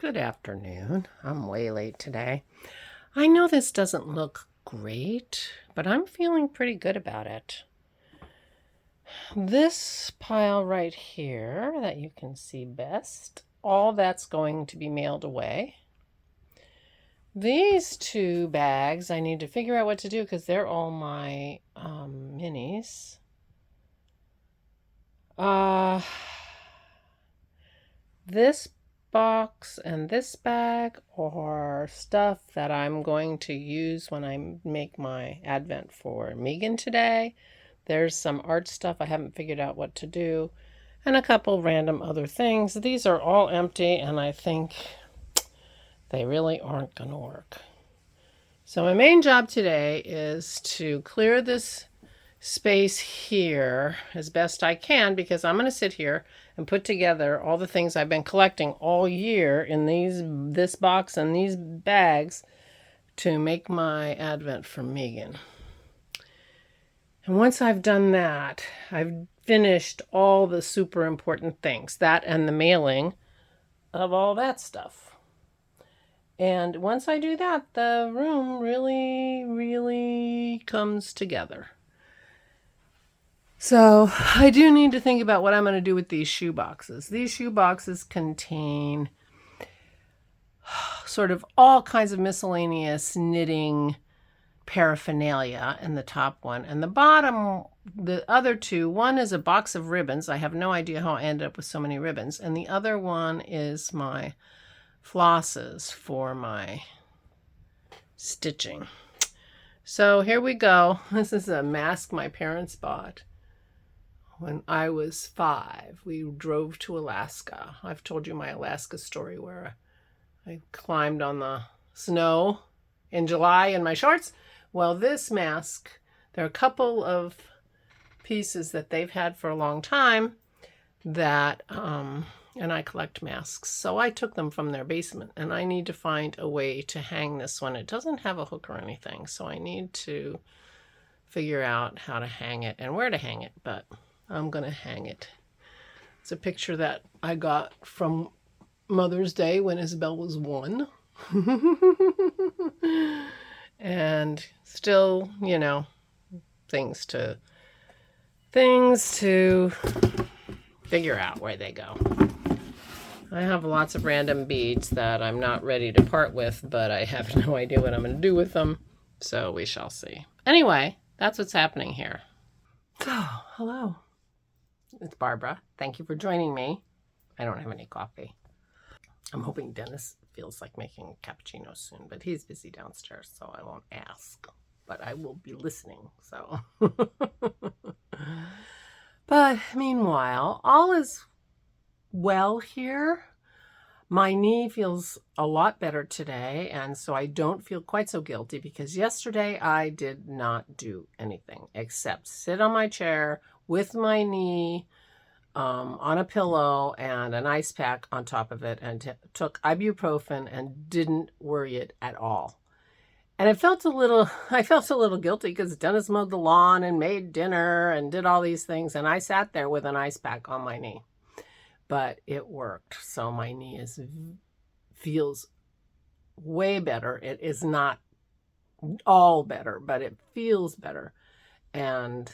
Good afternoon. I'm way late today. I know this doesn't look great, but I'm feeling pretty good about it. This pile right here that you can see best, all that's going to be mailed away. These two bags, I need to figure out what to do because they're all my minis. This box and this bag are stuff that I'm going to use when I make my advent for Megan today. There's some art stuff I haven't figured out what to do, and a couple random other things. These are all empty, and I think they really aren't going to work. So my main job today is to clear this space here as best I can, because I'm going to sit here and put together all the things I've been collecting all year in this box and these bags to make my advent for Megan. And once I've done that, I've finished all the super important things, that and the mailing of all that stuff. And once I do that, the room really comes together. So I do need to think about what I'm going to do with these shoe boxes. These shoe boxes contain sort of all kinds of miscellaneous knitting paraphernalia in the top one. And the bottom, the other two, one is a box of ribbons. I have no idea how I ended up with so many ribbons. And the other one is my flosses for my stitching. So here we go. This is a mask my parents bought. When I was 5, we drove to Alaska. I've told you my Alaska story where I climbed on the snow in July in my shorts. Well, this mask, there are a couple of pieces that they've had for a long time that, and I collect masks. So I took them from their basement, and I need to find a way to hang this one. It doesn't have a hook or anything, so I need to figure out how to hang it and where to hang it, but I'm going to hang it. It's a picture that I got from Mother's Day when Isabel was 1. And still, you know, things to figure out where they go. I have lots of random beads that I'm not ready to part with, but I have no idea what I'm going to do with them. So we shall see. Anyway, that's what's happening here. So, hello. It's Barbara. Thank you for joining me. I don't have any coffee. I'm hoping Dennis feels like making a cappuccino soon, but he's busy downstairs, so I won't ask. But I will be listening, so. But meanwhile, all is well here. My knee feels a lot better today, and so I don't feel quite so guilty, because yesterday I did not do anything except sit on my chair with my knee on a pillow and an ice pack on top of it, and took ibuprofen and didn't worry it at all. And I felt a little guilty because Dennis mowed the lawn and made dinner and did all these things, and I sat there with an ice pack on my knee. But it worked. So my knee feels way better. It is not all better, but it feels better. And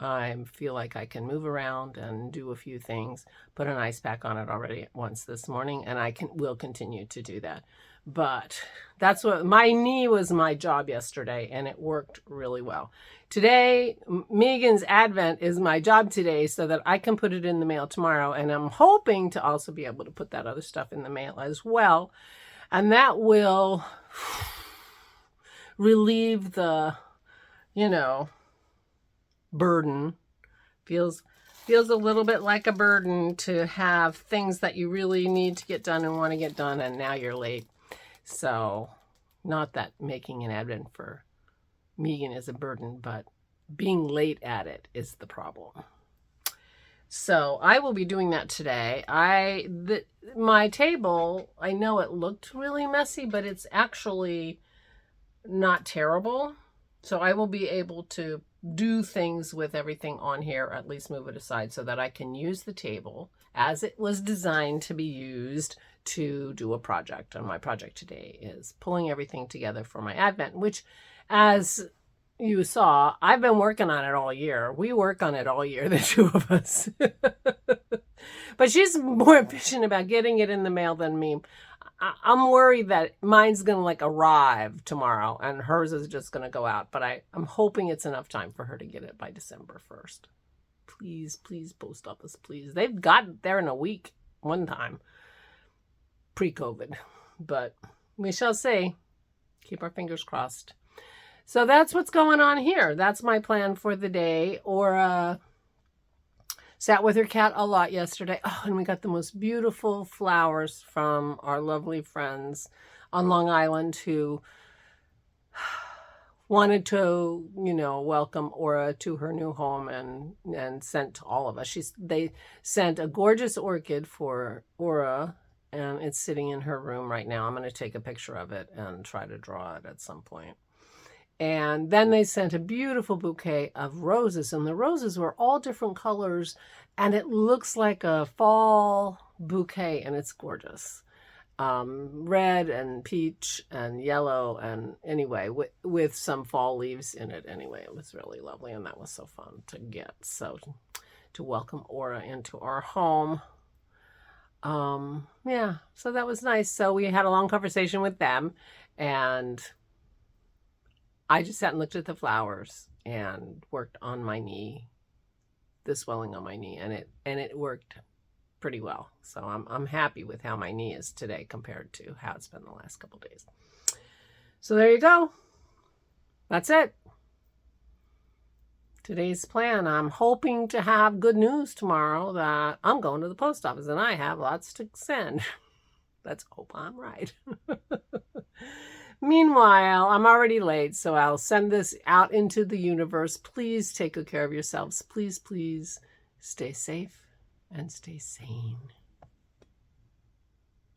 I feel like I can move around and do a few things. Put an ice pack on it already once this morning, and I will continue to do that. But that's what my knee was my job yesterday, and it worked really well. Today, Megan's Advent is my job today so that I can put it in the mail tomorrow, and I'm hoping to also be able to put that other stuff in the mail as well. And that will relieve the, burden. Feels a little bit like a burden to have things that you really need to get done and want to get done, and now you're late. So, not that making an advent for Megan is a burden, but being late at it is the problem. So I will be doing that today. My table, I know it looked really messy, but it's actually not terrible. So I will be able to do things with everything on here, or at least move it aside so that I can use the table as it was designed to be used to do a project. And my project today is pulling everything together for my Advent, which, as you saw, I've been working on it all year. We work on it all year, the two of us. But she's more efficient about getting it in the mail than me. I'm worried that mine's going to like arrive tomorrow and hers is just going to go out. But I'm hoping it's enough time for her to get it by December 1st. Please, please, post office, please. They've gotten there in a week one time, pre-COVID. But we shall see. Keep our fingers crossed. So that's what's going on here. That's my plan for the day. Or sat with her cat a lot yesterday. Oh, and we got the most beautiful flowers from our lovely friends on Long Island who wanted to, welcome Aura to her new home and sent to all of us. They sent a gorgeous orchid for Aura, and it's sitting in her room right now. I'm going to take a picture of it and try to draw it at some point. And then they sent a beautiful bouquet of roses, and the roses were all different colors, and it looks like a fall bouquet, and it's gorgeous. Red and peach and yellow, and anyway, with some fall leaves in it. Anyway, it was really lovely, and that was so fun to get. So to welcome Aura into our home. Yeah, so that was nice. So we had a long conversation with them, and I just sat and looked at the flowers and worked on my knee, the swelling on my knee, and it worked pretty well. So I'm happy with how my knee is today compared to how it's been the last couple days. So there you go. That's it. Today's plan. I'm hoping to have good news tomorrow that I'm going to the post office and I have lots to send. Let's hope I'm right. Meanwhile, I'm already late, so I'll send this out into the universe. Please take good care of yourselves. Please, please stay safe and stay sane.